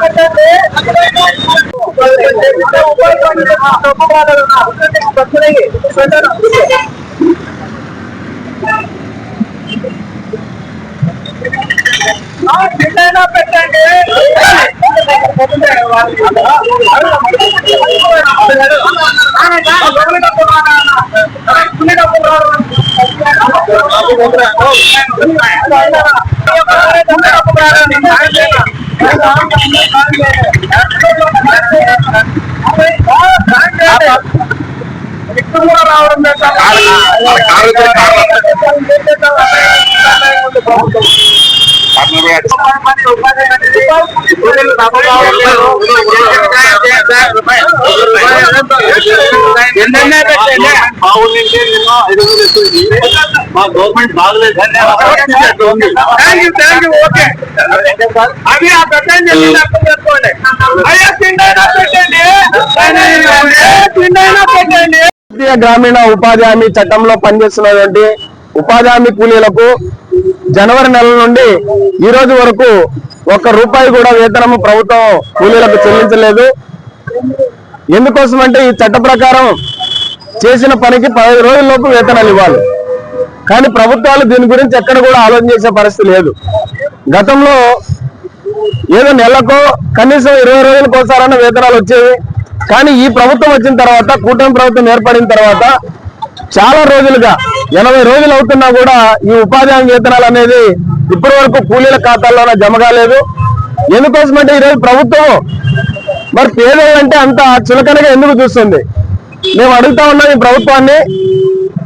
పెట్టండి రావడం మా గవర్నమెంట్ బాగలేదు అవి ఆ పెట్టండి చేసుకోండి అయ్యా పిండైనా పెట్టండి పిండైనా పెట్టండి. గ్రామీణ ఉపాధి హామీ చట్టంలో పనిచేస్తున్నటువంటి ఉపాధి హామీ కూలీలకు జనవరి నెల నుండి ఈ రోజు వరకు ₹1 కూడా వేతనము ప్రభుత్వం కూలీలకు చెల్లించలేదు. ఎందుకోసం అంటే ఈ చట్ట ప్రకారం చేసిన పనికి 15 రోజుల్లోపు వేతనాలు ఇవ్వాలి. కానీ ప్రభుత్వాలు దీని గురించి ఎక్కడ కూడా ఆలోచన చేసే పరిస్థితి లేదు. గతంలో ఏదో నెలకో కనీసం 20 రోజులకు ఒకసారైనా వేతనాలు వచ్చేవి. కానీ ఈ ప్రభుత్వం వచ్చిన తర్వాత, కూటమి ప్రభుత్వం ఏర్పడిన తర్వాత చాలా రోజులుగా 80 రోజులు అవుతున్నా కూడా ఈ ఉపాధి హామీ వేతనాలు అనేది ఇప్పటి వరకు కూలీల ఖాతాల్లోనే జమ కాలేదు. ఎందుకోసమంటే ఈరోజు ప్రభుత్వం మరి పేదలంటే అంత చులకనగా ఎందుకు చూస్తుంది? మేము అడుగుతా ఉన్నాం ఈ ప్రభుత్వాన్ని,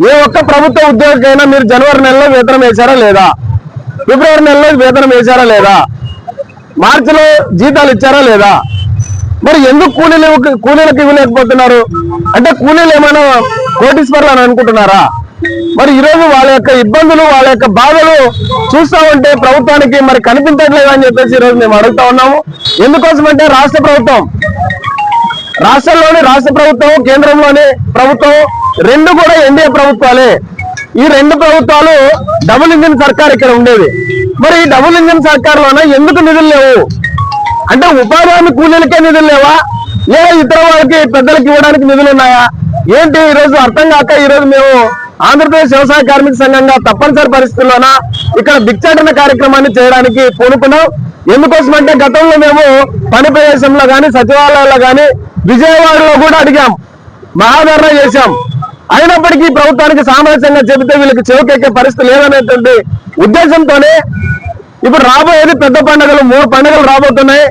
ఏ ఒక్క ప్రభుత్వ ఉద్యోగికైనా మీరు జనవరి నెలలో వేతనం వేశారా లేదా? ఫిబ్రవరి నెలలో వేతనం వేశారా లేదా? మార్చిలో జీతాలు ఇచ్చారా లేదా? మరి ఎందుకు కూలీలకు ఇవ్వలేకపోతున్నారు? అంటే కూలీలు ఏమైనా కోటీశ్వర్లు అని అనుకుంటున్నారా? మరి ఈరోజు వాళ్ళ యొక్క ఇబ్బందులు, వాళ్ళ యొక్క బాధలు చూస్తా ఉంటే ప్రభుత్వానికి మరి కనిపించట్లేదు అని చెప్పేసి ఈరోజు మేము అడుగుతా ఉన్నాము. ఎందుకోసమంటే రాష్ట్ర ప్రభుత్వం, రాష్ట్ర ప్రభుత్వం, కేంద్రంలోని ప్రభుత్వం రెండు కూడా ఎన్డీఏ ప్రభుత్వాలే. ఈ రెండు ప్రభుత్వాలు డబుల్ ఇంజిన్ సర్కార్ ఇక్కడ ఉండేది. మరి ఈ డబుల్ ఇంజిన్ సర్కార్లోనే ఎందుకు నిధులు లేవు? అంటే ఉపాధి హామీ కూలీలకే నిధులు లేవా? లేదా ఇతర వాళ్ళకి పెద్దలకు ఇవ్వడానికి నిధులు ఉన్నాయా? ఏంటి ఈరోజు అర్థం కాక ఈరోజు మేము ఆంధ్రప్రదేశ్ వ్యవసాయ కార్మిక సంఘంగా తప్పనిసరి పరిస్థితుల్లోన ఇక్కడ భిక్షాటన కార్యక్రమాన్ని చేయడానికి పూనుకున్నాం. ఎందుకోసం అంటే గతంలో మేము పని ప్రదేశంలో కానీ, సచివాలయాల్లో కానీ, విజయవాడలో కూడా అడిగాం, మహాధరణ చేశాం. అయినప్పటికీ ప్రభుత్వానికి సామరస్యంగా చెబితే వీళ్ళకి చెవుకెక్కే పరిస్థితి లేదనేటువంటి ఉద్దేశంతోనే ఇప్పుడు రాబోయేది పెద్ద పండుగలు, 3 పండుగలు రాబోతున్నాయి.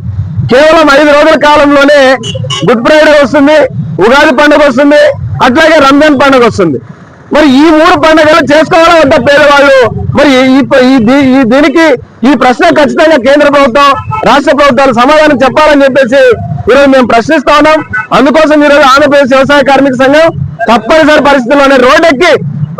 కేవలం 5 రోజుల కాలంలోనే గుడ్ ఫ్రైడే వస్తుంది, ఉగాది పండుగ వస్తుంది, అట్లాగే రంజాన్ పండుగ వస్తుంది. మరి ఈ 3 పండుగలు చేసుకోవాలా వద్ద పేదవాళ్ళు? మరి దీనికి ఈ ప్రశ్న ఖచ్చితంగా కేంద్ర ప్రభుత్వం, రాష్ట్ర ప్రభుత్వాలు సమాధానం చెప్పాలని చెప్పేసి ఈరోజు మేము ప్రశ్నిస్తా ఉన్నాం. అందుకోసం ఈరోజు ఆంధ్రప్రదేశ్ వ్యవసాయ కార్మిక సంఘం తప్పనిసరి పరిస్థితుల్లోనే రోడ్డెక్కి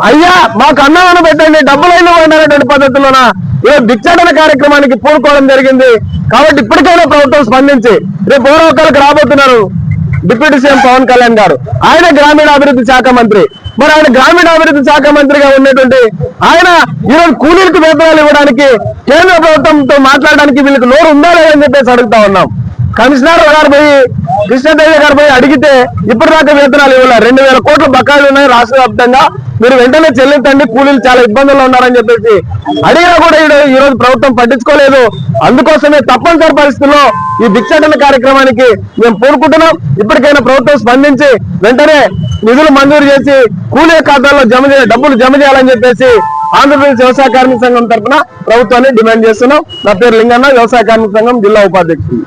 అయ్యా మాకు అన్నదానం పెట్టండి, డబ్బులైనా అనేటువంటి పద్ధతిలోన ఈరోజు భిక్షాటన కార్యక్రమానికి పూనుకోవడం జరిగింది. కాబట్టి ఇప్పటికైనా ప్రభుత్వం స్పందించి రేపు పూర్వకాలకు రాబోతున్నారు డిప్యూటీ సీఎం పవన్ కళ్యాణ్ గారు. ఆయన గ్రామీణాభివృద్ధి శాఖ మంత్రి. మరి ఆయన గ్రామీణాభివృద్ధి శాఖ మంత్రిగా ఉన్నటువంటి ఆయన ఈరోజు కూలీలకు వేతనాలు ఇవ్వడానికి కేంద్ర ప్రభుత్వంతో మాట్లాడడానికి వీళ్ళకి నోరు ఉందా లేదని చెప్పేసి అడుగుతా ఉన్నాం. కమిషనర్ గారు పోయి, కృష్ణదేవి గారు పోయి అడిగితే ఇప్పటిదాకా వేతనాలు ఇవ్వాలి. 2000 కోట్ల బకాయిలు ఉన్నాయి రాష్ట్ర వ్యాప్తంగా, మీరు వెంటనే చెల్లించండి, కూలీలు చాలా ఇబ్బందుల్లో ఉన్నారని చెప్పేసి అడిగినా కూడా ఈరోజు ప్రభుత్వం పట్టించుకోలేదు. అందుకోసమే తప్పనిసరి పరిస్థితుల్లో ఈ భిక్షాటన కార్యక్రమానికి మేము పూనుకుంటున్నాం. ఇప్పటికైనా ప్రభుత్వం స్పందించి వెంటనే నిధులు మంజూరు చేసి కూలీ ఖాతాల్లో డబ్బులు జమ చేయాలని చెప్పేసి ఆంధ్రప్రదేశ్ వ్యవసాయ కార్మిక సంఘం తరఫున ప్రభుత్వాన్ని డిమాండ్ చేస్తున్నాం. నా పేరు లింగన్న, వ్యవసాయ కార్మిక సంఘం జిల్లా ఉపాధ్యక్షుడు.